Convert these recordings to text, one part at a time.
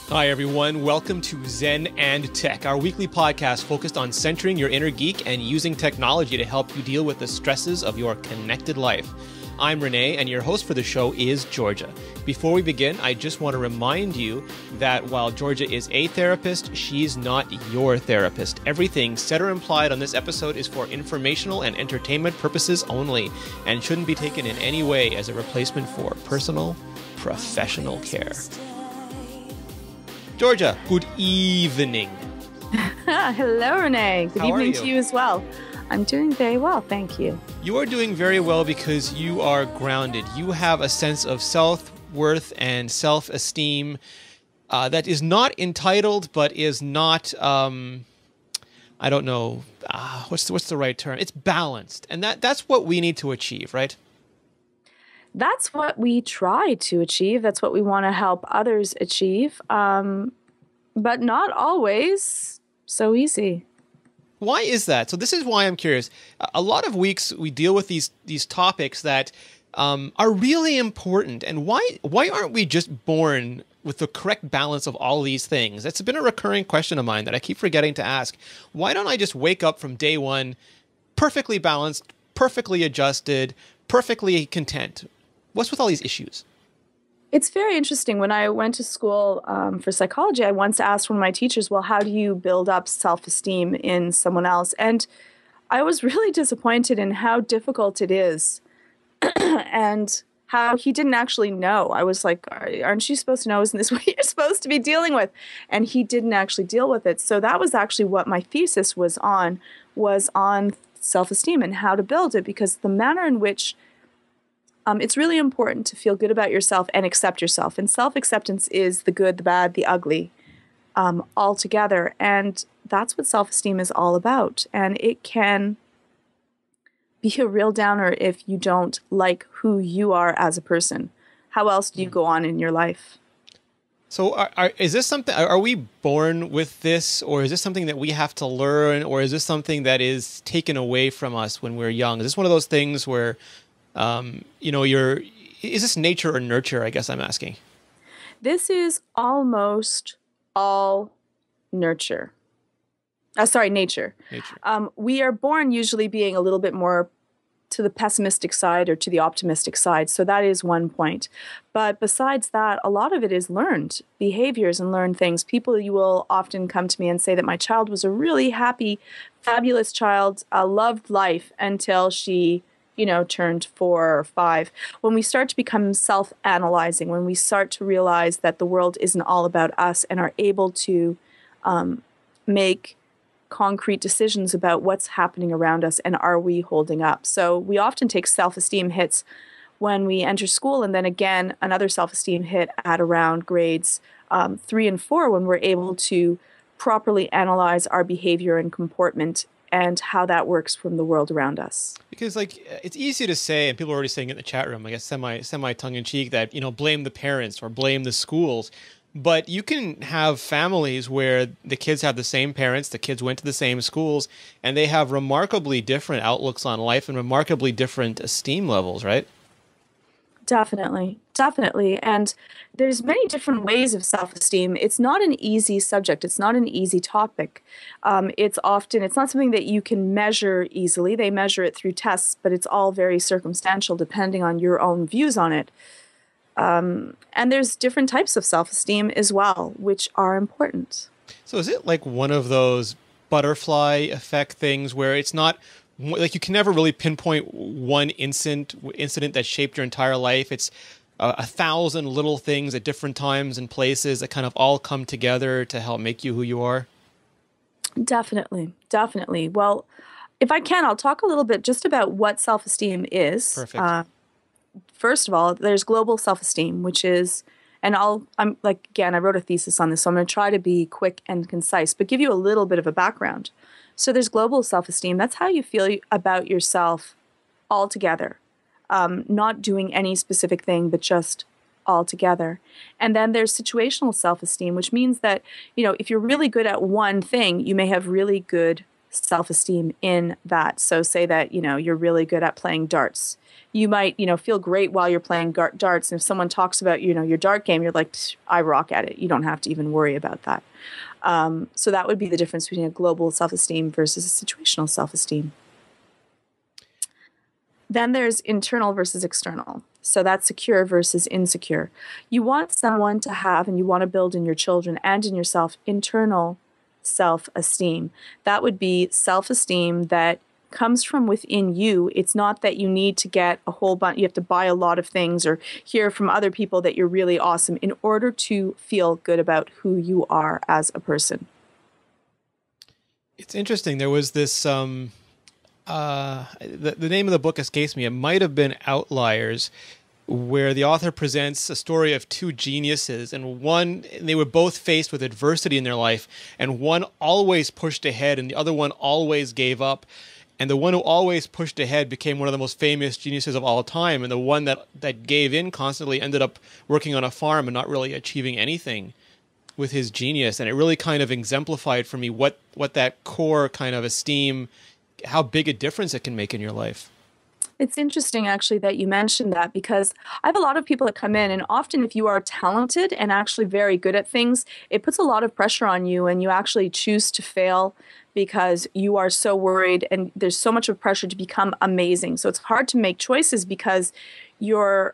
Hi, everyone. Welcome to Zen and Tech, our weekly podcast focused on centering your inner geek and using technology to help you deal with the stresses of your connected life. I'm Rene, and your host for the show is Georgia. Before we begin, I just want to remind you that while Georgia is a therapist, she's not your therapist. Everything said or implied on this episode is for informational and entertainment purposes only and shouldn't be taken in any way as a replacement for personal, professional care. Georgia, good evening. Hello, Rene. Good evening to you as well. I'm doing very well, thank you. You are doing very well because you are grounded. You have a sense of self-worth and self-esteem that is not entitled, but is not, I don't know, what's the right term? It's balanced. And that's what we need to achieve, right? That's what we try to achieve. That's what we want to help others achieve. But not always so easy. Why is that? So this is why I'm curious. A lot of weeks we deal with these topics that are really important. And why aren't we just born with the correct balance of all these things? That's been a recurring question of mine that I keep forgetting to ask. Why don't I just wake up from day one perfectly balanced, perfectly adjusted, perfectly content? What's with all these issues? It's very interesting. When I went to school for psychology, I once asked one of my teachers, well, how do you build up self-esteem in someone else? And I was really disappointed in how difficult it is and how he didn't actually know. I was like, aren't you supposed to know? Isn't this what you're supposed to be dealing with? And he didn't actually deal with it. So that was actually what my thesis was on self-esteem and how to build it, because the manner in which it's really important to feel good about yourself and accept yourself. And self-acceptance is the good, the bad, the ugly, all together. And that's what self-esteem is all about. And it can be a real downer if you don't like who you are as a person. How else do you go on in your life? So is this something, are we born with this, or is this something that we have to learn, or is this something that is taken away from us when we're young? Is this one of those things where is this nature or nurture, I guess I'm asking? This is almost all nurture. Nature. We are born usually being a little bit more to the pessimistic side or to the optimistic side. So that is one point. But besides that, a lot of it is learned behaviors and learned things. You will often come to me and say that my child was a really happy, fabulous child, loved life until she turned 4 or 5. When we start to become self-analyzing, when we start to realize that the world isn't all about us and are able to make concrete decisions about what's happening around us and are we holding up. So we often take self-esteem hits when we enter school, and then again, another self-esteem hit at around grades 3 and 4 when we're able to properly analyze our behavior and comportment and how that works from the world around us. Because it's easy to say, and people are already saying it in the chat room, I guess semi tongue-in-cheek, that blame the parents or blame the schools. But you can have families where the kids have the same parents, the kids went to the same schools, and they have remarkably different outlooks on life and remarkably different esteem levels, right? Definitely. And there's many different ways of self-esteem. It's not an easy subject. It's not an easy topic. It's not something that you can measure easily. They measure it through tests, but it's all very circumstantial depending on your own views on it. And there's different types of self-esteem as well, which are important. So is it like one of those butterfly effect things where it's not like you can never really pinpoint one incident that shaped your entire life? It's 1,000 little things at different times and places that kind of all come together to help make you who you are? Definitely. Well, if I can, I'll talk a little bit just about what self-esteem is. Perfect. First of all, there's global self-esteem, which is, I wrote a thesis on this, so I'm going to try to be quick and concise, but give you a little bit of a background. So there's global self-esteem. That's how you feel about yourself altogether, not doing any specific thing, but just altogether. And then there's situational self-esteem, which means that, if you're really good at one thing, you may have really good self-esteem in that. So say that, you're really good at playing darts. You might, feel great while you're playing darts. And if someone talks about, your dart game, you're like, I rock at it. You don't have to even worry about that. So that would be the difference between a global self-esteem versus a situational self-esteem. Then there's internal versus external. So that's secure versus insecure. You want someone to have, and you want to build in your children and in yourself, internal self-esteem. That would be self-esteem that comes from within you. It's not that you need to get a whole bunch, you have to buy a lot of things or hear from other people that you're really awesome in order to feel good about who you are as a person. It's interesting. There was this, the name of the book escapes me. It might have been Outliers, where the author presents a story of two geniuses, and they were both faced with adversity in their life, and one always pushed ahead and the other one always gave up. And the one who always pushed ahead became one of the most famous geniuses of all time. And the one that gave in constantly ended up working on a farm and not really achieving anything with his genius. And it really kind of exemplified for me what that core kind of esteem, how big a difference it can make in your life. It's interesting, actually, that you mentioned that, because I have a lot of people that come in, and often if you are talented and actually very good at things, it puts a lot of pressure on you, and you actually choose to fail because you are so worried, and there's so much of pressure to become amazing. So it's hard to make choices because you're,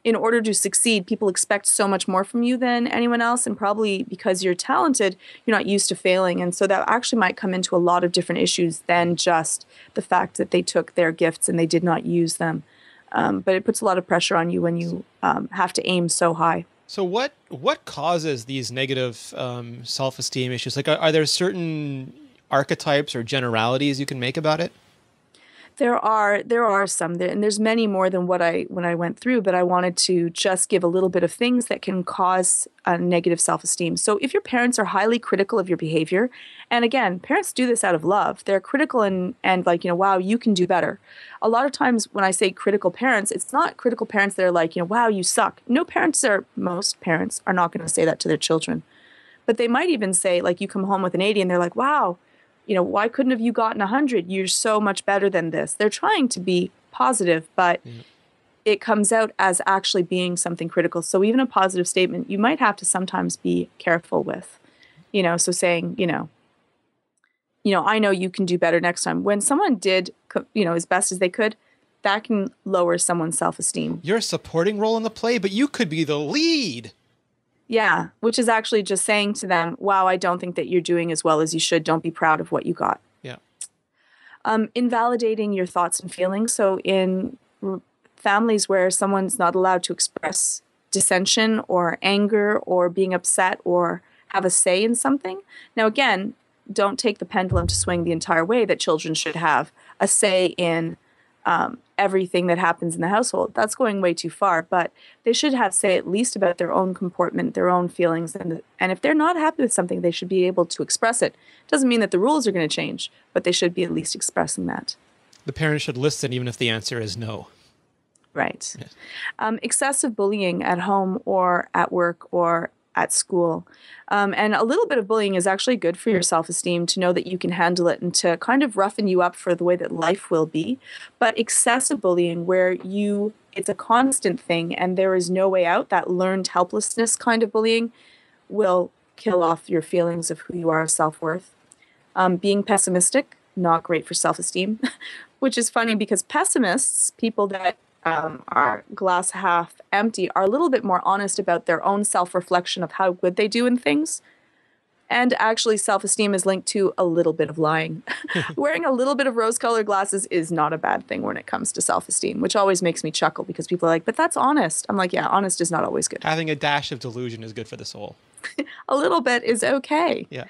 in order to succeed, people expect so much more from you than anyone else. And probably because you're talented, you're not used to failing. And so that actually might come into a lot of different issues than just the fact that they took their gifts and they did not use them. But it puts a lot of pressure on you when you have to aim so high. So what causes these negative self-esteem issues? Like, are there certain archetypes or generalities you can make about it? There are some, and there's many more than when I went through, but I wanted to just give a little bit of things that can cause a negative self-esteem. So if your parents are highly critical of your behavior, and again, parents do this out of love, they're critical and like, wow, you can do better. A lot of times when I say critical parents, it's not critical parents that are like, wow, you suck. Most parents are not going to say that to their children. But they might even say, like, you come home with an 80 and they're like, wow, why couldn't have you gotten 100? You're so much better than this. They're trying to be positive, but it comes out as actually being something critical. So even a positive statement, you might have to sometimes be careful with, so saying, I know you can do better next time. When someone did, as best as they could, that can lower someone's self-esteem. You're a supporting role in the play, but you could be the lead. Yeah, which is actually just saying to them, wow, I don't think that you're doing as well as you should. Don't be proud of what you got. Yeah. Invalidating your thoughts and feelings. So in families where someone's not allowed to express dissension or anger or being upset or have a say in something. Now, again, don't take the pendulum to swing the entire way that children should have a say in everything that happens in the household. That's going way too far, but they should have say at least about their own comportment, their own feelings, and if they're not happy with something, they should be able to express it. Doesn't mean that the rules are going to change, but they should be at least expressing that. The parents should listen even if the answer is no. Right. Yes. Excessive bullying at home or at work or at school. And a little bit of bullying is actually good for your self-esteem, to know that you can handle it and to kind of roughen you up for the way that life will be. But excessive bullying, where it's a constant thing and there is no way out, that learned helplessness kind of bullying, will kill off your feelings of who you are, self-worth. Being pessimistic, not great for self-esteem, which is funny because pessimists, people that are glass half empty, are a little bit more honest about their own self-reflection of how good they do in things. And actually, self-esteem is linked to a little bit of lying. Wearing a little bit of rose-colored glasses is not a bad thing when it comes to self-esteem, which always makes me chuckle because people are like, but that's honest. I'm like, yeah, honest is not always good. Having a dash of delusion is good for the soul. A little bit is okay. Yeah.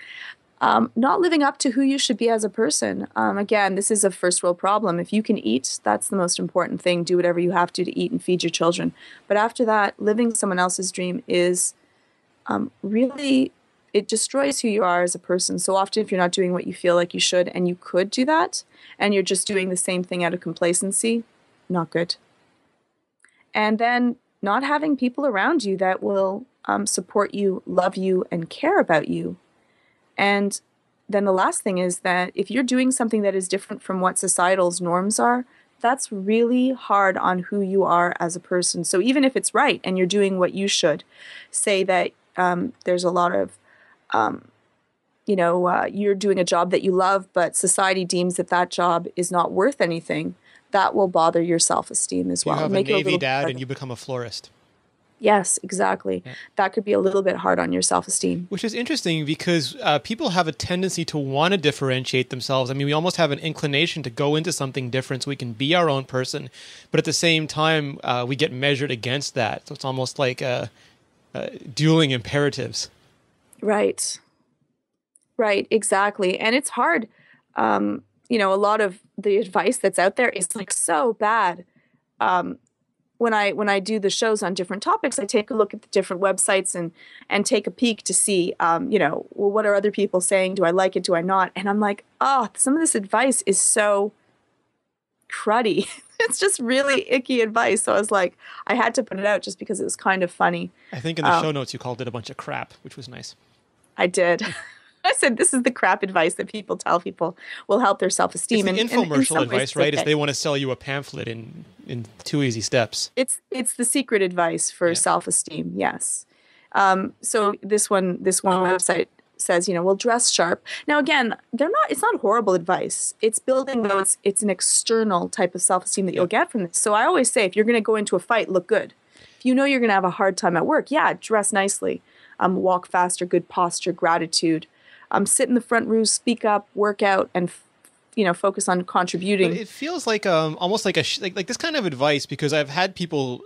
Not living up to who you should be as a person. Again, this is a first world problem. If you can eat, that's the most important thing. Do whatever you have to eat and feed your children. But after that, living someone else's dream is really, it destroys who you are as a person. So often if you're not doing what you feel like you should, and you could do that, and you're just doing the same thing out of complacency, not good. And then not having people around you that will support you, love you, and care about you. And then the last thing is that if you're doing something that is different from what societal's norms are, that's really hard on who you are as a person. So even if it's right and you're doing what you should, say that there's a lot of, you're doing a job that you love, but society deems that that job is not worth anything, that will bother your self-esteem as well. You have Make a it Navy dad harder. and you become a florist. Yes, exactly. Yeah. That could be a little bit hard on your self-esteem. Which is interesting because people have a tendency to want to differentiate themselves. I mean, we almost have an inclination to go into something different so we can be our own person. But at the same time, we get measured against that. So it's almost like dueling imperatives. Right. Right, exactly. And it's hard. A lot of the advice that's out there is like so bad. When I do the shows on different topics, I take a look at the different websites and take a peek to see, well, what are other people saying? Do I like it? Do I not? And I'm like, some of this advice is so cruddy. It's just really icky advice. So I was like, I had to put it out just because it was kind of funny. I think in the show notes you called it a bunch of crap, which was nice. I did. I said, this is the crap advice that people tell people will help their self-esteem. It's the infomercial advice, right? Is they want to sell you a pamphlet in 2 easy steps. It's the secret advice for self-esteem, yes. So this one website says, well, dress sharp. Now, again, it's not horrible advice. It's building those, it's an external type of self-esteem that you'll get from this. So I always say, if you're going to go into a fight, look good. If you know you're going to have a hard time at work, dress nicely. Walk faster, good posture, gratitude. Sit in the front row, speak up, work out, and focus on contributing. But it feels like almost like like this kind of advice, because I've had people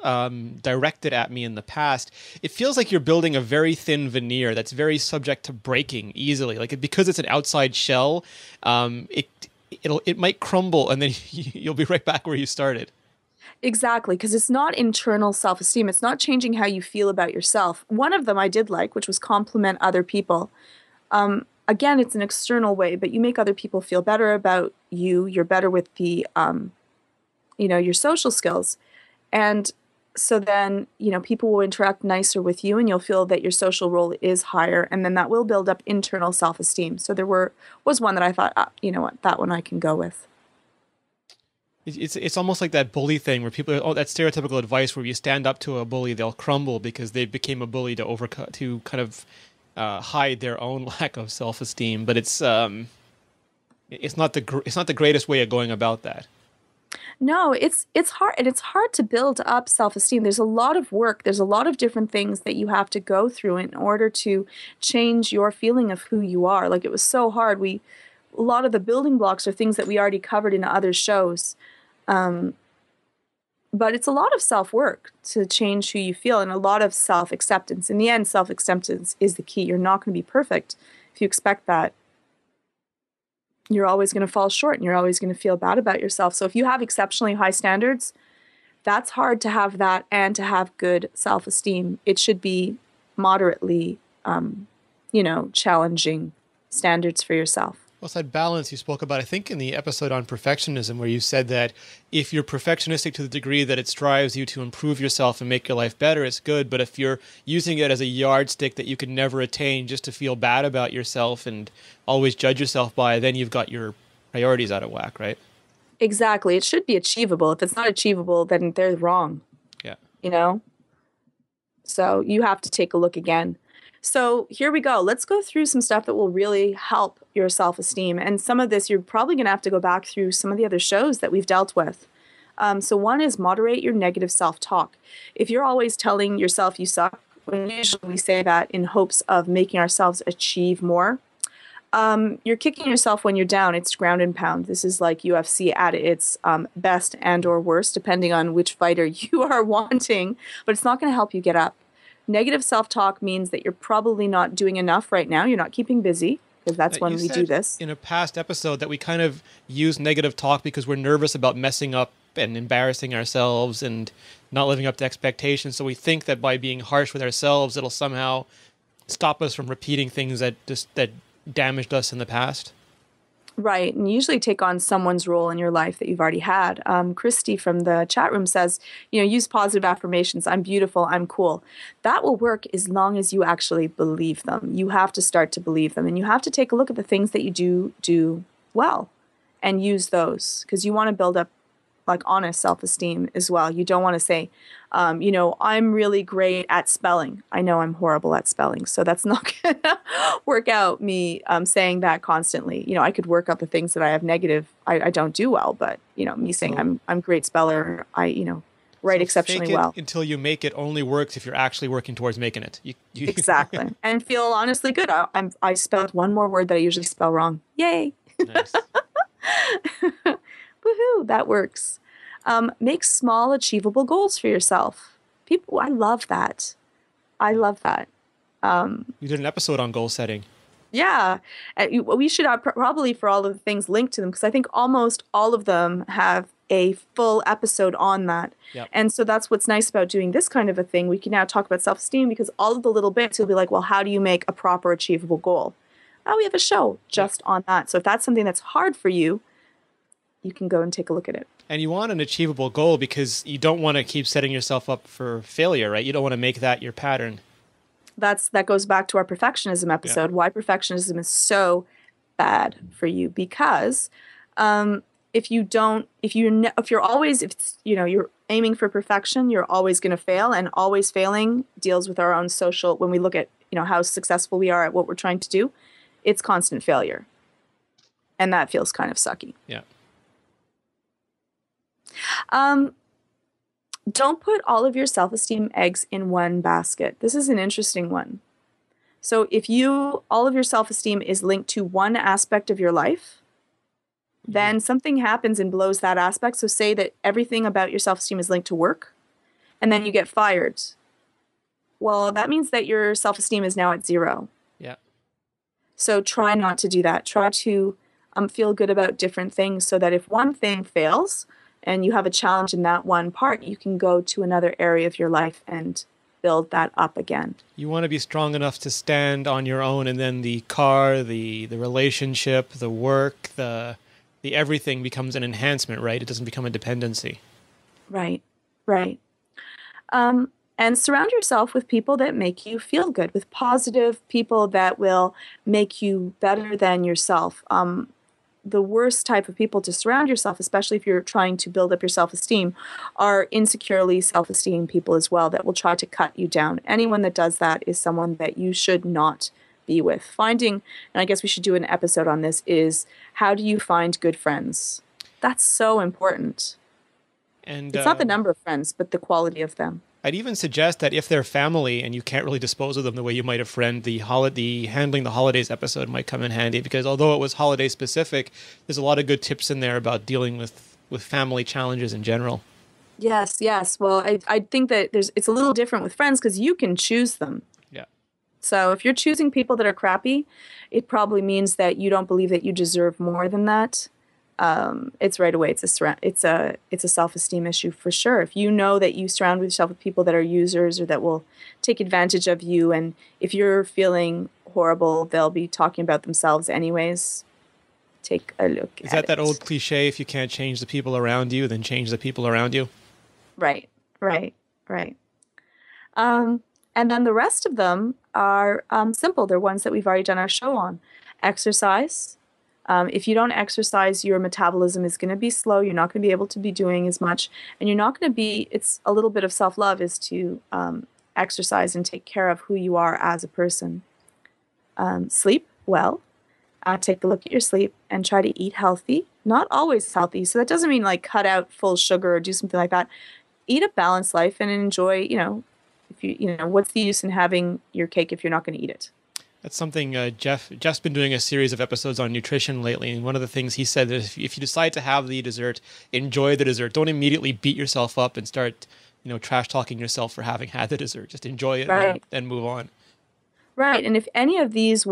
direct it at me in the past. It feels like you're building a very thin veneer that's very subject to breaking easily. Like because it's an outside shell, it might crumble, and then you'll be right back where you started. Exactly, because it's not internal self-esteem. It's not changing how you feel about yourself. One of them I did like, which was compliment other people. Again, it's an external way, but you make other people feel better about you. You're better with the, your social skills. And so then, people will interact nicer with you and you'll feel that your social role is higher. And then that will build up internal self-esteem. So there was one that I thought, you know what, that one I can go with. It's almost like that bully thing where people, that stereotypical advice where you stand up to a bully, they'll crumble because they became a bully to kind of hide their own lack of self-esteem. But it's not the greatest way of going about that. No, it's hard, and it's hard to build up self-esteem. There's a lot of work. There's a lot of different things that you have to go through in order to change your feeling of who you are. Like, it was so hard. A lot of the building blocks are things that we already covered in other shows. But it's a lot of self-work to change who you feel, and a lot of self-acceptance. In the end, self-acceptance is the key. You're not going to be perfect. If you expect that, you're always going to fall short, and you're always going to feel bad about yourself. So if you have exceptionally high standards, that's hard to have that and to have good self-esteem. It should be moderately, challenging standards for yourself. Well, it's that balance you spoke about, I think, in the episode on perfectionism, where you said that if you're perfectionistic to the degree that it strives you to improve yourself and make your life better, it's good. But if you're using it as a yardstick that you can never attain just to feel bad about yourself and always judge yourself by, then you've got your priorities out of whack, right? Exactly. It should be achievable. If it's not achievable, then they're wrong. Yeah. So you have to take a look again. So here we go. Let's go through some stuff that will really help your self-esteem. And some of this, you're probably going to have to go back through some of the other shows that we've dealt with. So one is moderate your negative self-talk. If you're always telling yourself you suck, when usually we say that in hopes of making ourselves achieve more, you're kicking yourself when you're down. It's ground and pound. This is like UFC at its best and or worst, depending on which fighter you are wanting. But it's not going to help you get up. Negative self-talk means that you're probably not doing enough right now. You're not keeping busy, because that's when we do this. In a past episode that we kind of use negative talk because we're nervous about messing up and embarrassing ourselves and not living up to expectations. So we think that by being harsh with ourselves, it'll somehow stop us from repeating things that damaged us in the past. Right. And usually take on someone's role in your life that you've already had. Christy from the chat room says, use positive affirmations. I'm beautiful. I'm cool. That will work as long as you actually believe them. You have to start to believe them. And you have to take a look at the things that you do well and use those, because you want to build up like honest self-esteem as well. You don't want to say, I'm really great at spelling. I know I'm horrible at spelling. So that's not going to work out, me saying that constantly. I could work up the things that I have negative, I don't do well, but, me saying I'm a great speller, write exceptionally well. Until you make it only works if you're actually working towards making it. Exactly. And feel honestly good. I spelled one more word that I usually spell wrong. Yay. Nice. Woohoo, that works. Make small, achievable goals for yourself. I love that. I love that. You did an episode on goal setting. Yeah. We should probably, for all of the things, link to them, because I think almost all of them have a full episode on that. Yep. And so that's what's nice about doing this kind of a thing. We can now talk about self-esteem, because all of the little bits, you'll be like, well, how do you make a proper, achievable goal? We have a show just on that. So if that's something that's hard for you, you can go and take a look at it. And you want an achievable goal because you don't want to keep setting yourself up for failure, right? You don't want to make that your pattern. That goes back to our perfectionism episode. Yeah. Why perfectionism is so bad for you, because if you're aiming for perfection, you're always going to fail, and always failing deals with our own social. When we look at how successful we are at what we're trying to do, it's constant failure, and that feels kind of sucky. Yeah. Don't put all of your self-esteem eggs in one basket. This is an interesting one. So if all of your self-esteem is linked to one aspect of your life, then something happens and blows that aspect. So say that everything about your self-esteem is linked to work, and then you get fired. Well, that means that your self-esteem is now at 0. Yeah. So try not to do that. Try to feel good about different things, so that if one thing fails and you have a challenge in that one part, you can go to another area of your life and build that up again. You want to be strong enough to stand on your own, and then the car, the relationship, the work, the everything becomes an enhancement, right? It doesn't become a dependency. Right. And surround yourself with people that make you feel good, with positive people that will make you better than yourself. The worst type of people to surround yourself, especially if you're trying to build up your self-esteem, are insecurely self-esteem people as well, that will try to cut you down. Anyone that does that is someone that you should not be with. Finding, and I guess we should do an episode on this, is how do you find good friends? That's so important. And it's not the number of friends, but the quality of them. I'd even suggest that if they're family and you can't really dispose of them the way you might a friend, the handling the holidays episode might come in handy, because although it was holiday specific, there's a lot of good tips in there about dealing with family challenges in general. Yes. Well, I think that it's a little different with friends, because you can choose them. Yeah. So if you're choosing people that are crappy, it probably means that you don't believe that you deserve more than that. It's right away. It's a self-esteem issue for sure. If you know that you surround yourself with people that are users or that will take advantage of you, and if you're feeling horrible, they'll be talking about themselves anyways. Take a look at it. Is that old cliche, if you can't change the people around you, then change the people around you? Right. And then the rest of them are simple. They're ones that we've already done our show on. Exercise. If you don't exercise, your metabolism is going to be slow. You're not going to be able to be doing as much. And you're not going to be, it's a little bit of self-love is to exercise and take care of who you are as a person. Sleep well. Take a look at your sleep and try to eat healthy. Not always healthy. So that doesn't mean like cut out full sugar or do something like that. Eat a balanced life and enjoy, what's the use in having your cake if you're not going to eat it? That's something Jeff's been doing a series of episodes on nutrition lately, and one of the things he said is if you decide to have the dessert, enjoy the dessert. Don't immediately beat yourself up and start, trash talking yourself for having had the dessert. Just enjoy it, right, and move on. Right, and if any of these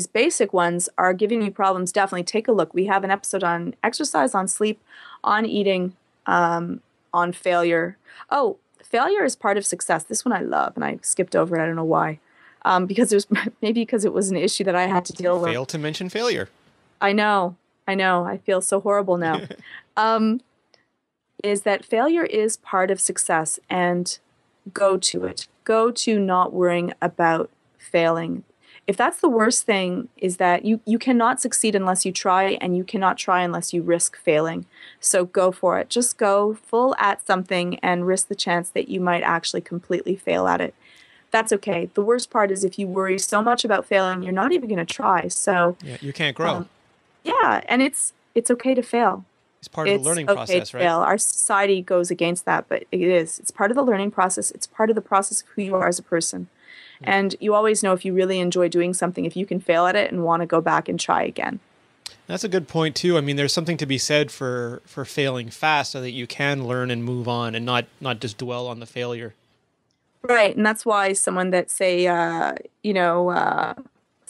basic ones, are giving you problems, definitely take a look. We have an episode on exercise, on sleep, on eating, on failure. Oh, failure is part of success. This one I love, and I skipped over it. I don't know why. Because it was an issue that I had to deal with. Fail to mention failure. I know. I know. I feel so horrible now. Is that failure is part of success, and go to it. Go to not worrying about failing. If that's the worst thing, is that you cannot succeed unless you try, and you cannot try unless you risk failing. So go for it. Just go full at something and risk the chance that you might actually completely fail at it. That's okay. The worst part is if you worry so much about failing, you're not even going to try. So Yeah, you can't grow. yeah, and it's okay to fail. It's part of the learning process, right? Fail. Our society goes against that, but it is. It's part of the learning process. It's part of the process of who you are as a person. And you always know if you really enjoy doing something, if you can fail at it and want to go back and try again. That's a good point too. I mean, there's something to be said for failing fast so that you can learn and move on and not just dwell on the failure. Right. And that's why someone that say,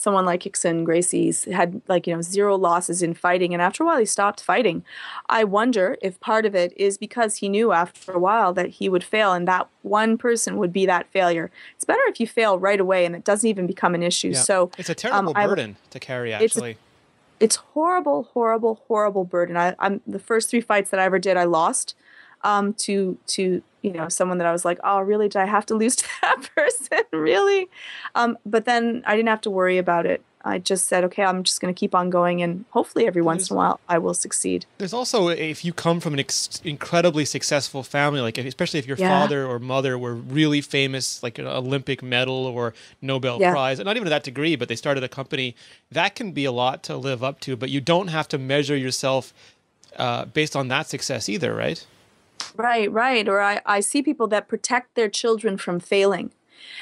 someone like Hickson Gracie's had 0 losses in fighting. And after a while, he stopped fighting. I wonder if part of it is because he knew after a while that he would fail and that one person would be that failure. It's better if you fail right away and it doesn't even become an issue. Yeah. So it's a terrible burden to carry, actually. It's horrible, horrible, horrible burden. I'm the first 3 fights that I ever did, I lost to someone that I was like, oh, really? Did I have to lose to that person? Really? But then I didn't have to worry about it. I just said, okay, I'm just going to keep on going, and hopefully every once in a while I will succeed. There's also, if you come from an incredibly successful family, like especially if your father or mother were really famous, like an Olympic medal or Nobel Prize, and not even to that degree, but they started a company, that can be a lot to live up to, but you don't have to measure yourself based on that success either, right? Right. Or I see people that protect their children from failing.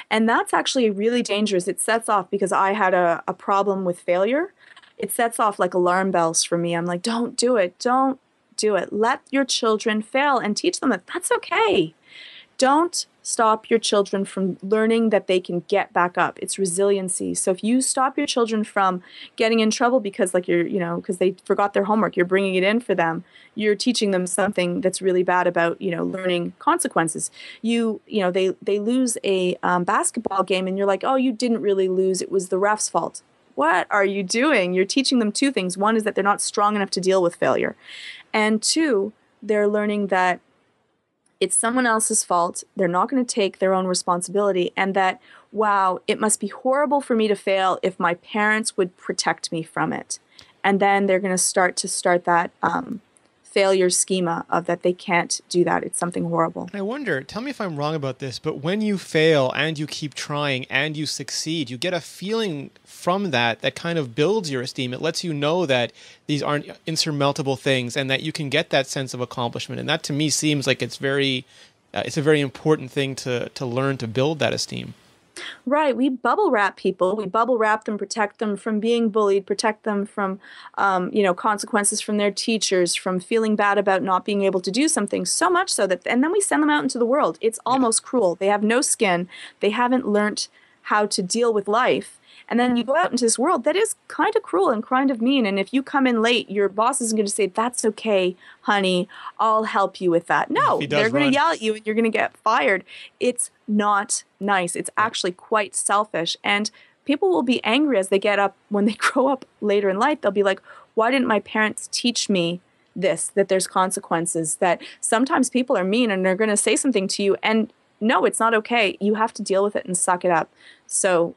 And that's actually really dangerous. It sets off, because I had a problem with failure. It sets off like alarm bells for me. I'm like, don't do it. Don't do it. Let your children fail and teach them that that's okay. Don't stop your children from learning that they can get back up. It's resiliency. So if you stop your children from getting in trouble because because they forgot their homework, you're bringing it in for them, you're teaching them something that's really bad about, learning consequences. They lose a basketball game and you're like, oh, you didn't really lose. It was the ref's fault. What are you doing? You're teaching them 2 things. One is that they're not strong enough to deal with failure. And 2, they're learning that it's someone else's fault. They're not going to take their own responsibility. And that, wow, it must be horrible for me to fail if my parents would protect me from it. And then they're going to start that failure schema of that they can't do that. It's something horrible. I wonder, tell me if I'm wrong about this, but when you fail and you keep trying and you succeed, you get a feeling from that kind of builds your esteem. It lets you know that these aren't insurmountable things and that you can get that sense of accomplishment. And that to me seems like it's a very important thing to learn to build that esteem. Right. We bubble wrap people. We bubble wrap them, protect them from being bullied, protect them from, consequences from their teachers, from feeling bad about not being able to do something, so much so that, and then we send them out into the world. It's almost cruel. They have no skin. They haven't learned how to deal with life. And then you go out into this world that is kind of cruel and kind of mean. And if you come in late, your boss isn't going to say, that's okay, honey, I'll help you with that. No, they're going to yell at you and you're going to get fired. It's not nice. It's actually quite selfish. And people will be angry as they get up. When they grow up later in life, they'll be like, why didn't my parents teach me this, that there's consequences, that sometimes people are mean and they're going to say something to you. And no, it's not okay. You have to deal with it and suck it up. So,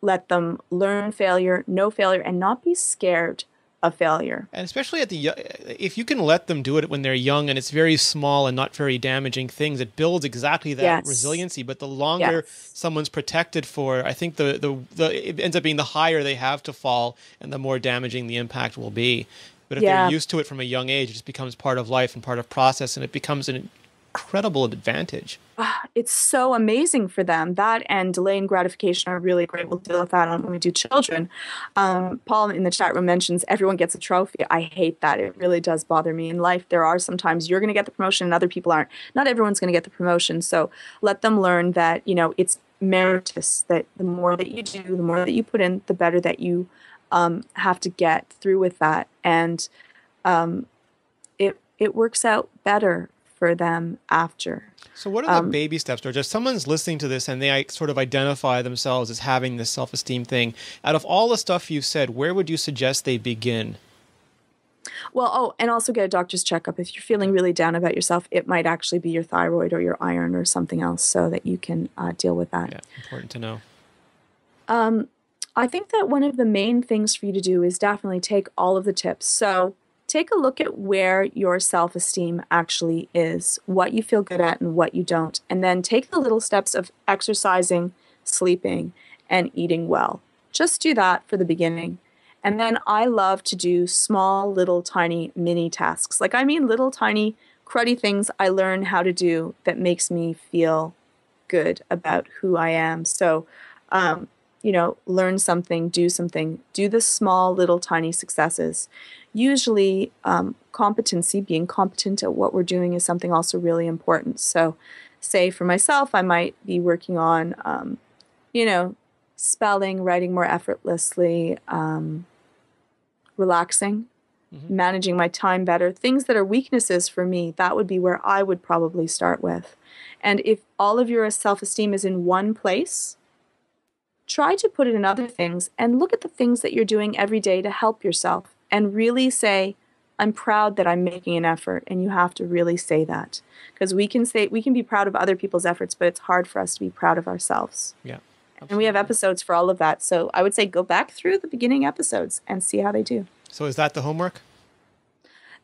let them learn failure, know failure, and not be scared of failure. And especially if you can let them do it when they're young and it's very small and not very damaging things, it builds exactly that resiliency. But the longer someone's protected for, I think it ends up being the higher they have to fall and the more damaging the impact will be. But if they're used to it from a young age, it just becomes part of life and part of process, and it becomes an incredible advantage. It's so amazing for them. That and delaying gratification are really great. We'll deal with that when we do children. Paul in the chat room mentions everyone gets a trophy. I hate that. It really does bother me. In life, there are sometimes you're going to get the promotion and other people aren't. Not everyone's going to get the promotion. So let them learn that, it's meritorious, that the more that you do, the more that you put in, the better that you have to get through with that. And it works out better for them after. So what are the baby steps, George? If someone's listening to this and they sort of identify themselves as having this self-esteem thing, out of all the stuff you said, where would you suggest they begin? Well, oh, and also get a doctor's checkup. If you're feeling really down about yourself, it might actually be your thyroid or your iron or something else, so that you can deal with that. Yeah, important to know. I think that one of the main things for you to do is definitely take all of the tips. So take a look at where your self-esteem actually is, what you feel good at and what you don't. And then take the little steps of exercising, sleeping, and eating well. Just do that for the beginning. And then I love to do small, little, tiny, mini tasks. Like, I mean, little, tiny, cruddy things I learn how to do that makes me feel good about who I am. So, learn something, do the small, little, tiny successes. Usually, competency, being competent at what we're doing is something also really important. So, say for myself, I might be working on, spelling, writing more effortlessly, relaxing, managing my time better, things that are weaknesses for me. That would be where I would probably start with. And if all of your self-esteem is in one place, try to put it in other things and look at the things that you're doing every day to help yourself and really say, I'm proud that I'm making an effort. And you have to really say that, because we can be proud of other people's efforts, but it's hard for us to be proud of ourselves. Yeah. Absolutely. And we have episodes for all of that. So I would say go back through the beginning episodes and see how they do. So is that the homework?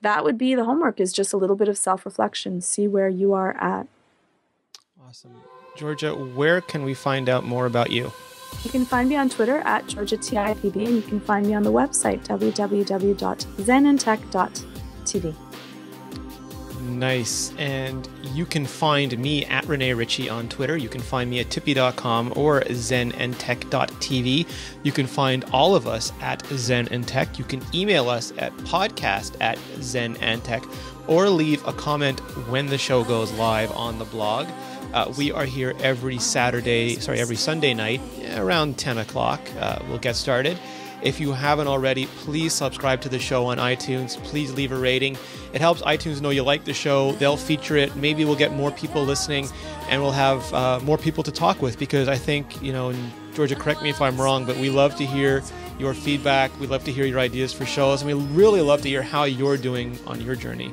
That would be the homework, is just a little bit of self-reflection. See where you are at. Awesome. Georgia, where can we find out more about you? You can find me on Twitter at GeorgiaTIPB, and you can find me on the website, www.ZENandTECH.tv. Nice. And you can find me at Rene Ritchie on Twitter. You can find me at tippy.com or ZENandTECH.tv. You can find all of us at ZENandTECH. You can email us at podcast@ZENandTECH, or leave a comment when the show goes live on the blog. We are here every Sunday night around 10 o'clock. We'll get started. If you haven't already, please subscribe to the show on iTunes. Please leave a rating. It helps iTunes know you like the show. They'll feature it. Maybe we'll get more people listening, and we'll have more people to talk with, because I think, and Georgia, correct me if I'm wrong, but we love to hear your feedback. We love to hear your ideas for shows, and we really love to hear how you're doing on your journey.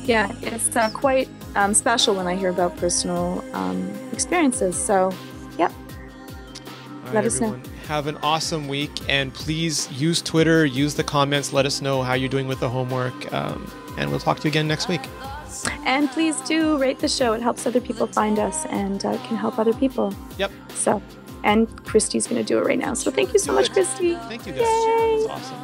Yeah, it's quite special when I hear about personal experiences. So, yep. Let us know. Have an awesome week, and please use Twitter, use the comments, let us know how you're doing with the homework, and we'll talk to you again next week. And please do rate the show. It helps other people find us and can help other people. Yep. So, and Christy's going to do it right now. So thank you so much, Christy. Thank you, guys. That's awesome.